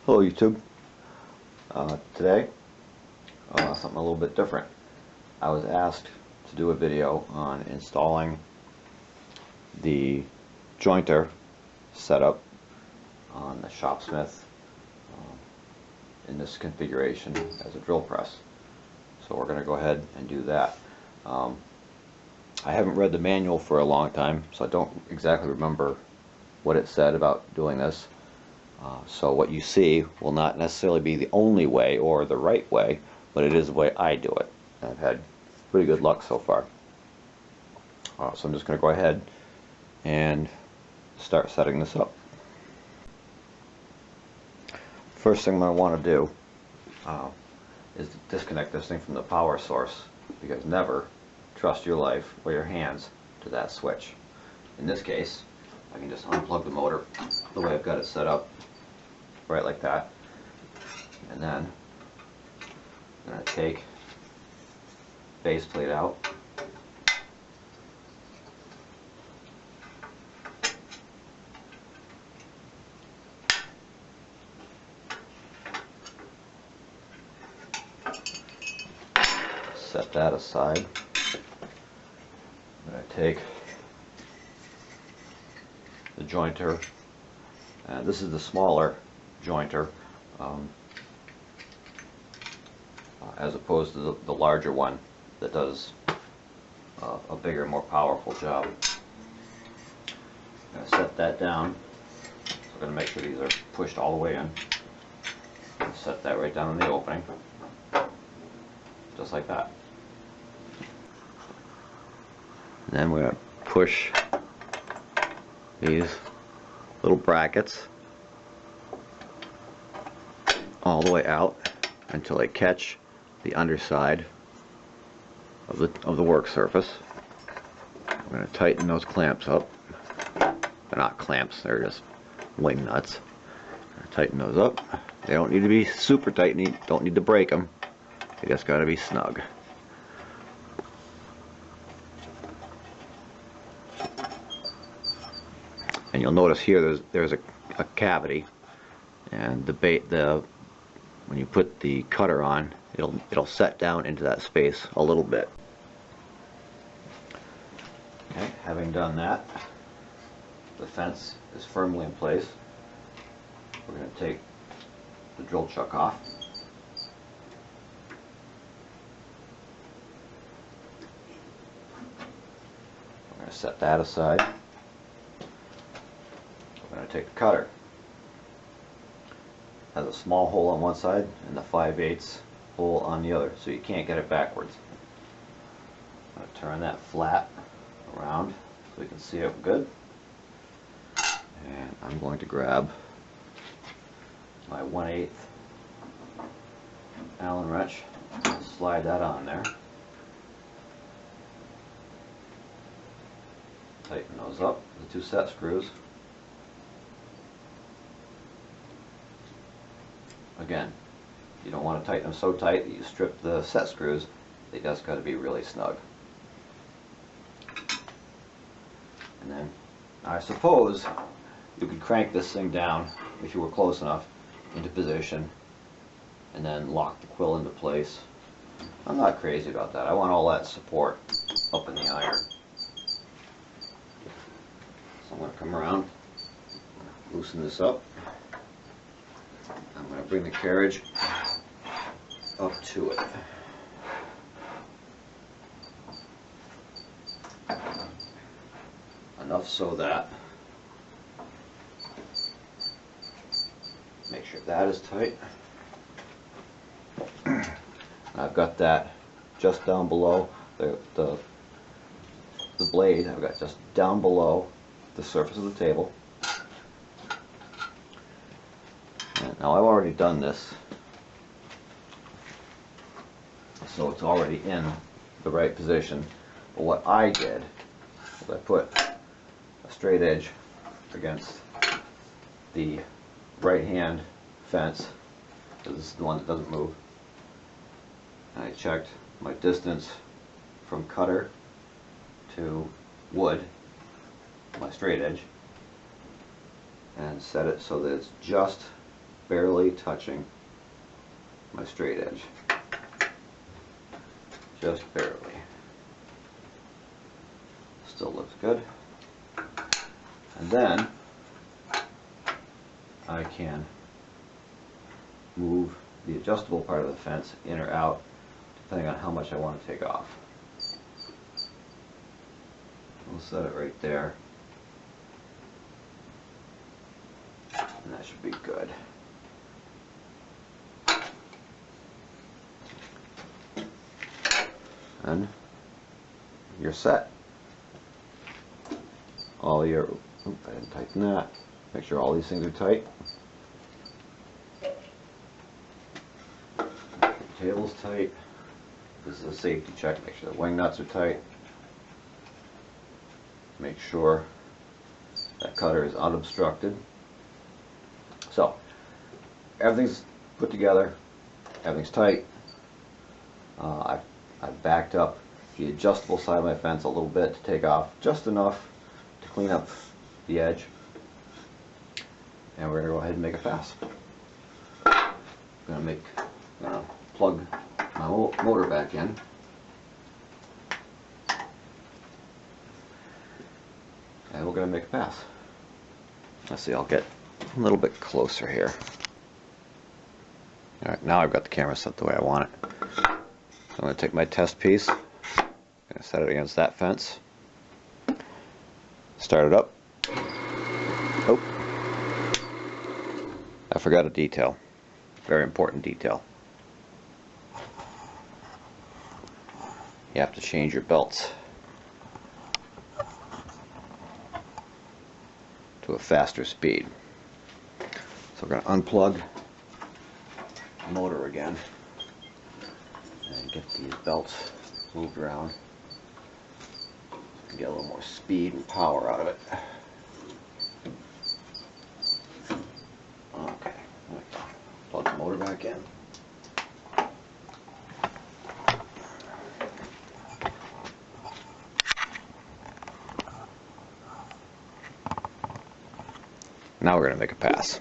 Hello YouTube. Today, something a little bit different. I was asked to do a video on installing the jointer setup on the Shopsmith in this configuration as a drill press. So we're going to go ahead and do that. I haven't read the manual for a long time, so I don't exactly remember what it said about doing this. So what you see will not necessarily be the only way or the right way, but it is the way I do it. I've had pretty good luck so far. So I'm just going to go ahead and start setting this up. First thing I'm going to want to do is to disconnect this thing from the power source, because never trust your life or your hands to that switch. In this case, I can just unplug the motor the way I've got it set up, right like that, and then I'm going to take base plate out, set that aside. I'm going to take the jointer, and this is the smaller jointer as opposed to the larger one that does a bigger, more powerful job. I'm going to set that down. So I'm going to make sure these are pushed all the way in. Set that right down in the opening, just like that. And then we're going to push these little brackets all the way out until they catch the underside of the work surface. I'm going to tighten those clamps up. They're not clamps, they're just wing nuts. Tighten those up. They don't need to be super tight, don't need to break them. They just got to be snug. And you'll notice here there's a cavity, and when you put the cutter on, it'll set down into that space a little bit. Okay, having done that, the fence is firmly in place. We're going to take the drill chuck off. We're going to set that aside. We're going to take the cutter. It has a small hole on one side and the 5/8 hole on the other, so you can't get it backwards. I'm going to turn that flat around so we can see it good. And I'm going to grab my 1/8 Allen wrench and slide that on there. Tighten those up, the 2 set screws. Again, you don't want to tighten them so tight that you strip the set screws. They just got to be really snug. And then I suppose you could crank this thing down, if you were close enough, into position and then lock the quill into place. I'm not crazy about that. I want all that support up in the iron. So I'm going to come around, loosen this up. I'm going to bring the carriage up to it. Enough so that, make sure that is tight. I've got that just down below the blade. I've got just down below the surface of the table. Now I've already done this, so it's already in the right position. But what I did was I put a straight edge against the right hand fence, because this is the one that doesn't move. And I checked my distance from cutter to wood, my straight edge, and set it so that it's just barely touching my straight edge. Just barely. Still looks good. And then I can move the adjustable part of the fence in or out depending on how much I want to take off. We'll set it right there. And that should be good. And you're set. All your, oops, I didn't tighten that. Make sure all these things are tight. The table's tight. This is a safety check. Make sure the wing nuts are tight. Make sure that cutter is unobstructed. So, everything's put together. Everything's tight. I've backed up the adjustable side of my fence a little bit to take off just enough to clean up the edge. And we're going to go ahead and make a pass. I'm going to plug my motor back in. And we're going to make a pass. Let's see, I'll get a little bit closer here. Alright, now I've got the camera set the way I want it. So I'm going to take my test piece, I'm going to set it against that fence, start it up. Oh, I forgot a detail, very important detail. You have to change your belts to a faster speed. So we're going to unplug the motor again and get these belts moved around and get a little more speed and power out of it. Okay, plug the motor back in. Now we're going to make a pass.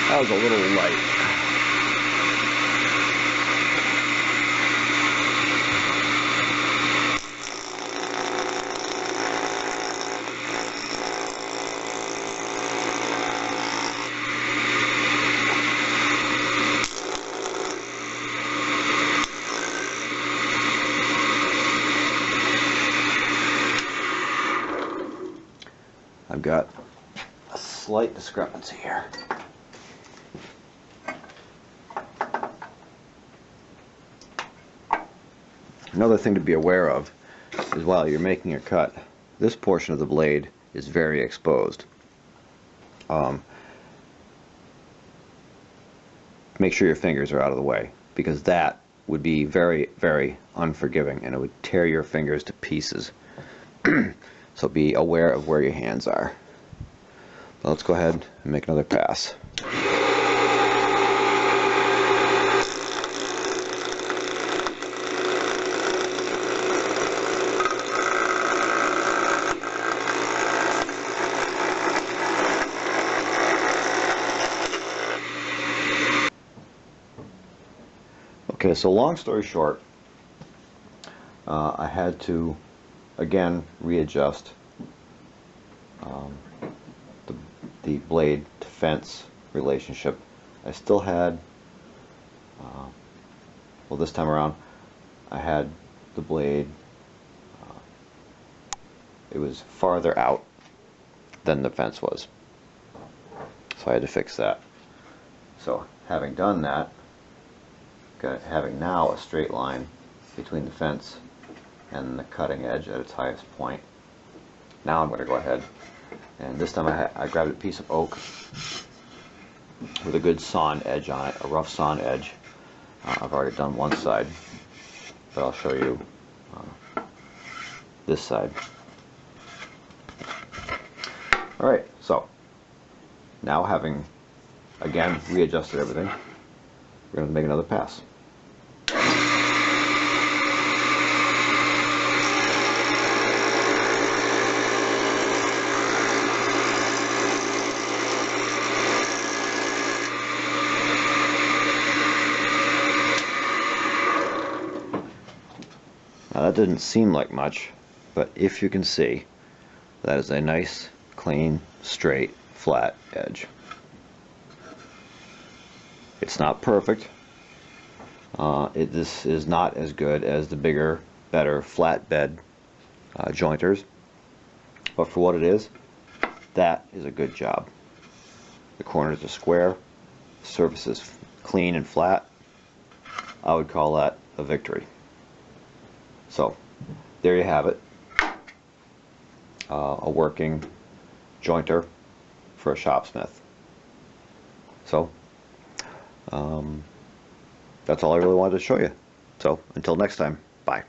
That was a little light. I've got a slight discrepancy here. Another thing to be aware of is while you're making a cut, this portion of the blade is very exposed. Make sure your fingers are out of the way, because that would be very, very unforgiving and it would tear your fingers to pieces. So be aware of where your hands are. But let's go ahead and make another pass. Okay, so long story short, I had to again readjust the blade to fence relationship. I still had, well, this time around I had the blade, it was farther out than the fence was, so I had to fix that. So having done that, having now a straight line between the fence and the cutting edge at its highest point, now I'm going to go ahead and this time I grabbed a piece of oak with a good sawn edge on it, a rough sawn edge. I've already done one side, but I'll show you this side. Alright, so now having again readjusted everything, we're going to make another pass. that didn't seem like much, but if you can see, that is a nice, clean, straight, flat edge. It's not perfect. This is not as good as the bigger, better flatbed jointers, but for what it is, that is a good job. The corners are square, the surface is clean and flat. I would call that a victory. So there you have it, a working jointer for a Shopsmith. So that's all I really wanted to show you. So until next time, bye.